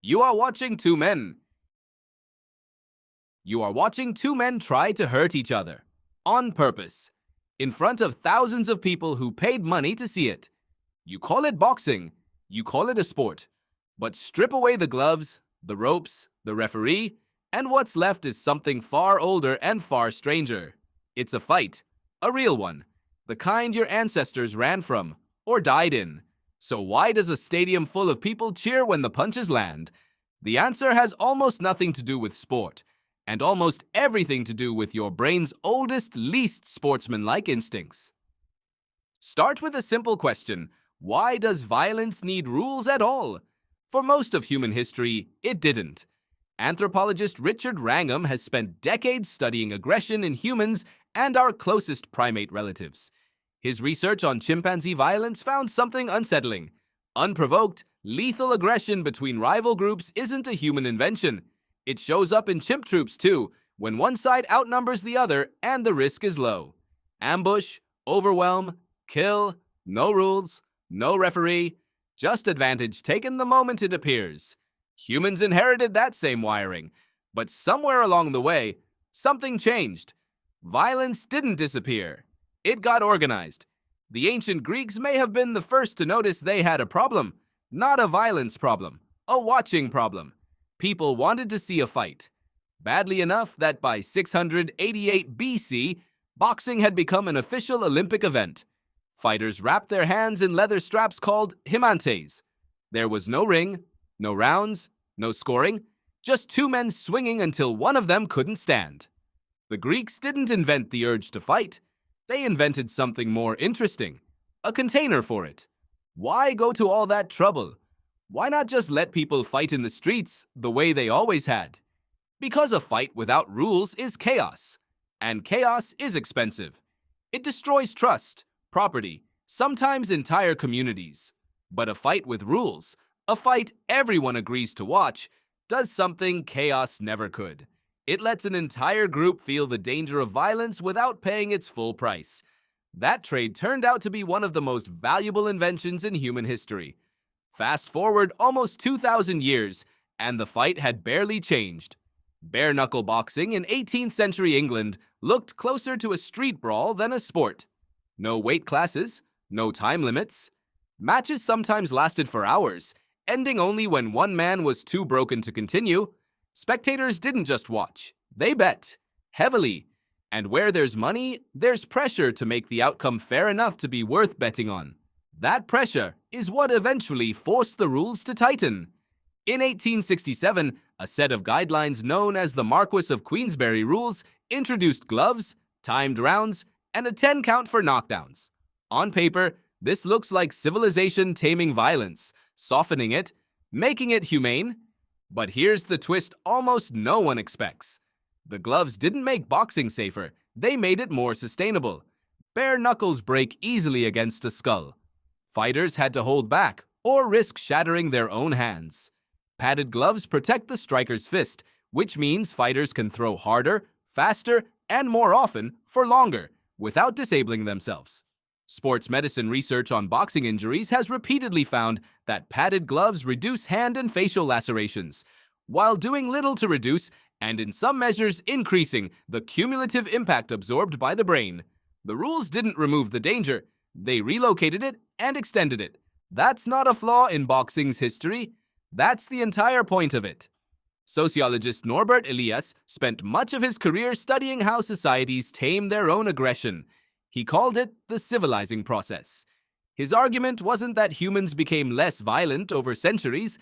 You are watching two men. You are watching two men try to hurt each other. On purpose. In front of thousands of people who paid money to see it. You call it boxing. You call it a sport. But strip away the gloves, the ropes, the referee, and what's left is something far older and far stranger. It's a fight. A real one. The kind your ancestors ran from, or died in. So why does a stadium full of people cheer when the punches land? The answer has almost nothing to do with sport, and almost everything to do with your brain's oldest, least sportsmanlike instincts. Start with a simple question. Why does violence need rules at all? For most of human history, it didn't. Anthropologist Richard Wrangham has spent decades studying aggression in humans and our closest primate relatives. His research on chimpanzee violence found something unsettling. Unprovoked, lethal aggression between rival groups isn't a human invention. It shows up in chimp troops too, when one side outnumbers the other and the risk is low. Ambush, overwhelm, kill, no rules, no referee, just advantage taken the moment it appears. Humans inherited that same wiring, but somewhere along the way, something changed. Violence didn't disappear. It got organized. The ancient Greeks may have been the first to notice they had a problem. Not a violence problem, a watching problem. People wanted to see a fight. Badly enough that by 688 BC, boxing had become an official Olympic event. Fighters wrapped their hands in leather straps called himantes. There was no ring, no rounds, no scoring, just two men swinging until one of them couldn't stand. The Greeks didn't invent the urge to fight. They invented something more interesting, a container for it. Why go to all that trouble? Why not just let people fight in the streets the way they always had? Because a fight without rules is chaos, and chaos is expensive. It destroys trust, property, sometimes entire communities. But a fight with rules, a fight everyone agrees to watch, does something chaos never could. It lets an entire group feel the danger of violence without paying its full price. That trade turned out to be one of the most valuable inventions in human history. Fast forward almost 2,000 years, and the fight had barely changed. Bare-knuckle boxing in 18th century England looked closer to a street brawl than a sport. No weight classes, no time limits. Matches sometimes lasted for hours, ending only when one man was too broken to continue. Spectators didn't just watch, they bet, heavily. And where there's money, there's pressure to make the outcome fair enough to be worth betting on. That pressure is what eventually forced the rules to tighten. In 1867, a set of guidelines known as the Marquess of Queensberry Rules introduced gloves, timed rounds, and a 10 count for knockdowns. On paper, this looks like civilization taming violence, softening it, making it humane. But here's the twist almost no one expects. The gloves didn't make boxing safer, they made it more sustainable. Bare knuckles break easily against a skull. Fighters had to hold back or risk shattering their own hands. Padded gloves protect the striker's fist, which means fighters can throw harder, faster, and more often for longer, without disabling themselves. Sports medicine research on boxing injuries has repeatedly found that padded gloves reduce hand and facial lacerations, while doing little to reduce, and in some measures increasing, the cumulative impact absorbed by the brain. The rules didn't remove the danger, they relocated it and extended it. That's not a flaw in boxing's history, that's the entire point of it. Sociologist Norbert Elias spent much of his career studying how societies tame their own aggression. He called it the civilizing process. His argument wasn't that humans became less violent over centuries.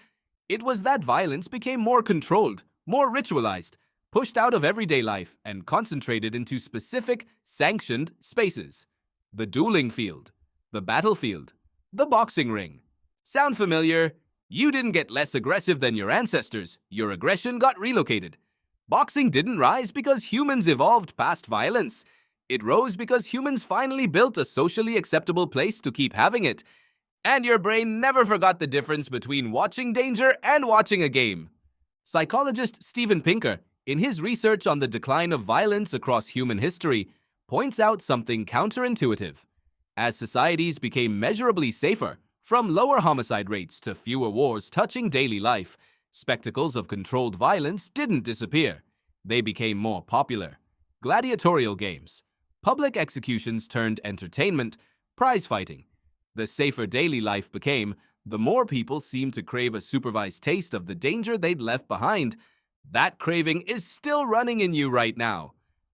It was that violence became more controlled, more ritualized, pushed out of everyday life and concentrated into specific, sanctioned spaces. The dueling field, the battlefield, the boxing ring. Sound familiar? You didn't get less aggressive than your ancestors. Your aggression got relocated. Boxing didn't rise because humans evolved past violence. It rose because humans finally built a socially acceptable place to keep having it. And your brain never forgot the difference between watching danger and watching a game. Psychologist Steven Pinker, in his research on the decline of violence across human history, points out something counterintuitive. As societies became measurably safer, from lower homicide rates to fewer wars touching daily life, Spectacles of controlled violence didn't disappear. They became more popular. Gladiatorial games, public executions turned entertainment, prize fighting. The safer daily life became, the more people seemed to crave a supervised taste of the danger they'd left behind. That craving is still running in you right now.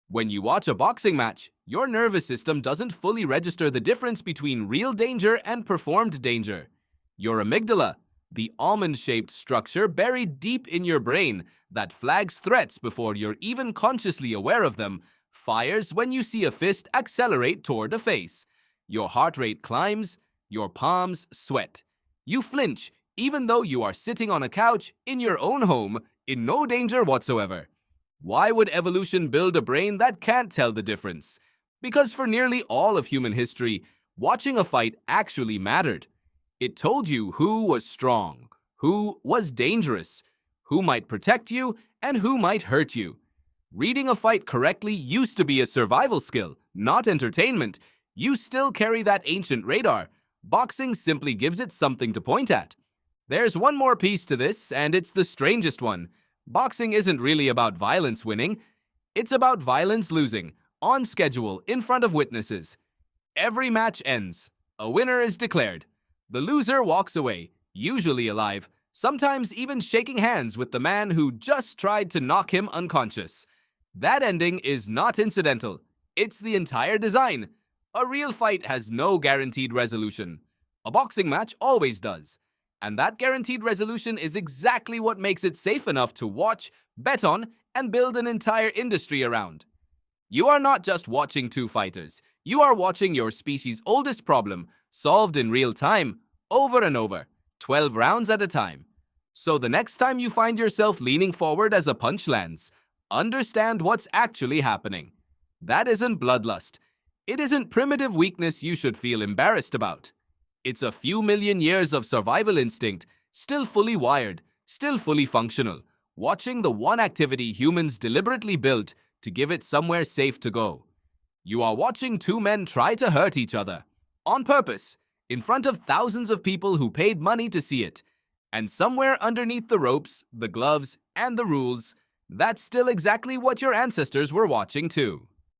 When you watch a boxing match, your nervous system doesn't fully register the difference between real danger and performed danger. Your amygdala, the almond-shaped structure buried deep in your brain that flags threats before you're even consciously aware of them, fires when you see a fist accelerate toward a face. Your heart rate climbs, your palms sweat. You flinch, even though you are sitting on a couch in your own home, in no danger whatsoever. Why would evolution build a brain that can't tell the difference? Because for nearly all of human history, watching a fight actually mattered. It told you who was strong, who was dangerous, who might protect you, and who might hurt you. Reading a fight correctly used to be a survival skill, not entertainment. You still carry that ancient radar. Boxing simply gives it something to point at. There's one more piece to this, and it's the strangest one. Boxing isn't really about violence winning. It's about violence losing, on schedule, in front of witnesses. Every match ends. A winner is declared. The loser walks away, usually alive, sometimes even shaking hands with the man who just tried to knock him unconscious. That ending is not incidental. It's the entire design. A real fight has no guaranteed resolution. A boxing match always does. And that guaranteed resolution is exactly what makes it safe enough to watch, bet on, and build an entire industry around. You are not just watching two fighters. You are watching your species' oldest problem, solved in real time, over and over, 12 rounds at a time. So the next time you find yourself leaning forward as a punch lands, understand what's actually happening. That isn't bloodlust. It isn't primitive weakness you should feel embarrassed about. It's a few million years of survival instinct, still fully wired, still fully functional, watching the one activity humans deliberately built to give it somewhere safe to go. You are watching two men try to hurt each other, on purpose, in front of thousands of people who paid money to see it. And somewhere underneath the ropes, the gloves, and the rules, that's still exactly what your ancestors were watching too.